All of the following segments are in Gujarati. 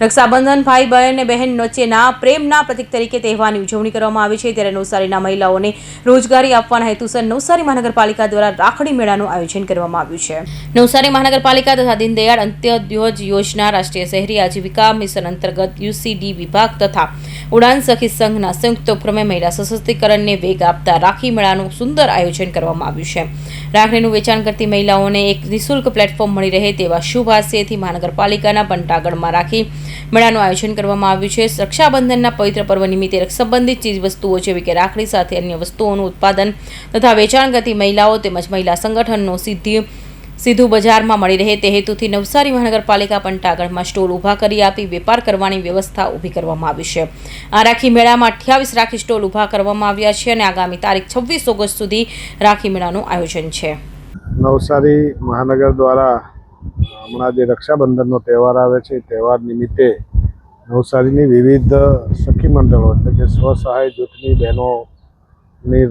રક્ષાબંધન ભાઈ અને બહેન વચ્ચેના પ્રેમના પ્રતીક તરીકે તહેવારની ઉજવણી કરવામાં આવે છે, ત્યારે નવસારીના મહિલાઓને રોજગારી આપવાના હેતુસર નવસારી મહાનગરપાલિકા દ્વારા રાખડી મેળાનું આયોજન કરવામાં આવ્યું છે. નવસારી મહાનગરપાલિકા તથા દીનદયાળ અંત્યોદય યોજના, રાષ્ટ્રીય શહેરી આજીવિકા મિશન અંતર્ગત UCD વિભાગ તથા ઉડાન સખી સંઘના સંયુક્ત ઉપક્રમે મહિલા સશક્તિકરણને વેગ આપતા રાખી મેળાનું સુંદર આયોજન કરવામાં આવ્યું છે. રાખડીનું વેચાણ કરતી મહિલાઓને એક નિઃશુલ્ક પ્લેટફોર્મ મળી રહે તેવા શુભ આશયથી મહાનગરપાલિકાના બંટાગઢમાં રાખી મેળાનું આયોજન કરવામાં આવ્યું છે. રક્ષાબંધનના પવિત્ર પર્વ નિમિત્તે સંબંધિત ચીજવસ્તુઓ જેવી કે રાખડી સાથે અન્ય વસ્તુઓનું ઉત્પાદન તથા વેચાણ કરતી મહિલાઓ તેમજ મહિલા સંગઠનનો સીધું બજારમાં મળી રહે તે હેતુથી નવસારી મહાનગરપાલિકા બંટાગઢમાં સ્ટોલ ઊભા કરી આપી વેપાર કરવાની વ્યવસ્થા ઊભી કરવામાં આવી છે. આ રાખી મેળામાં 28 રાખી સ્ટોલ ઊભા કરવામાં આવ્યા છે અને આગામી તારીખ 26 ઓગસ્ટ સુધી રાખી મેળાનું આયોજન છે. નવસારી મહાનગર દ્વારા હમણાં જે રક્ષાબંધનનો તહેવાર આવે છે, તહેવાર નિમિત્તે નવસારીની વિવિધ સખી મંડળો એટલે કે સ્વસહાય જૂથની બહેનોની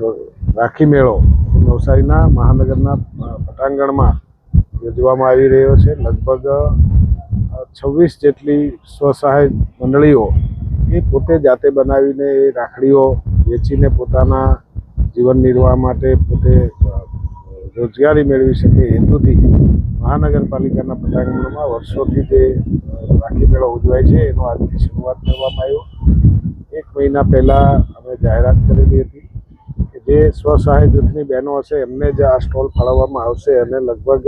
રાખી મેળો નવસારીના મહાનગરના પટાંગણમાં યોજવામાં આવી રહ્યો છે. લગભગ 26 જેટલી સ્વસહાય મંડળીઓ એ પોતે જાતે બનાવીને એ રાખડીઓ વેચીને પોતાના જીવન નિર્વાહ માટે પોતે રોજગારી મેળવી શકે હેતુથી મહાનગરપાલિકાના પટાંગણમાં વર્ષોથી જે રાખી મેળો ઉજવાય છે એનો આજથી શરૂઆત કરવામાં આવ્યો. 1 મહિના પહેલાં અમે જાહેરાત કરેલી હતી કે જે સ્વસહાય જૂથની બહેનો હશે એમને જ આ સ્ટોલ ફાળવવામાં આવશે અને લગભગ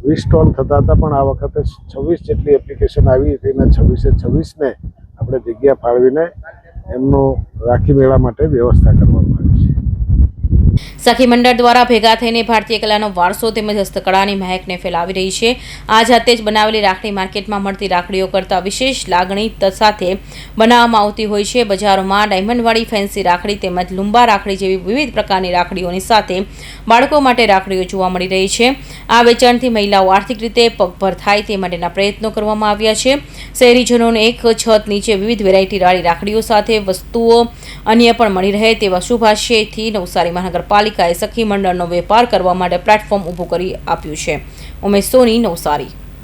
20 સ્ટોલ થતા હતા, પણ આ વખતે 26 જેટલી એપ્લિકેશન આવી તેના 26ને આપણે જગ્યા ફાળવીને એમનું રાખી મેળા માટે વ્યવસ્થા કરવામાં આવી છે. સખી મંડળ દ્વારા ભેગા થઈને ભારતીય કલાનો વારસો તેમજ હસ્તકળાની મહેકને ફેલાવી રહી છે. આ જાતે જ બનાવેલી રાખડી માર્કેટમાં મળતી રાખડીઓ કરતાં વિશેષ લાગણી સાથે બનાવવામાં આવતી હોય છે. બજારોમાં ડાયમંડવાળી ફેન્સી રાખડી તેમજ લુંબા રાખડી જેવી વિવિધ પ્રકારની રાખડીઓની સાથે બાળકો માટે રાખડીઓ જોવા મળી રહી છે. આ વેચાણથી મહિલાઓ આર્થિક રીતે પગભર થાય તે માટેના પ્રયત્નો કરવામાં આવ્યા છે. શહેરીજનોને એક છત નીચે વિવિધ વેરાયટીવાળી રાખડીઓ સાથે વસ્તુઓ અન્ય પણ મળી રહે તેવા શુભાશયથી નવસારી મહાનગરપાલિકાએ સખી મંડળનો વેપાર કરવા માટે પ્લેટફોર્મ ઊભું કરી આપ્યું છે. ઉમેશ સોની, નવસારી.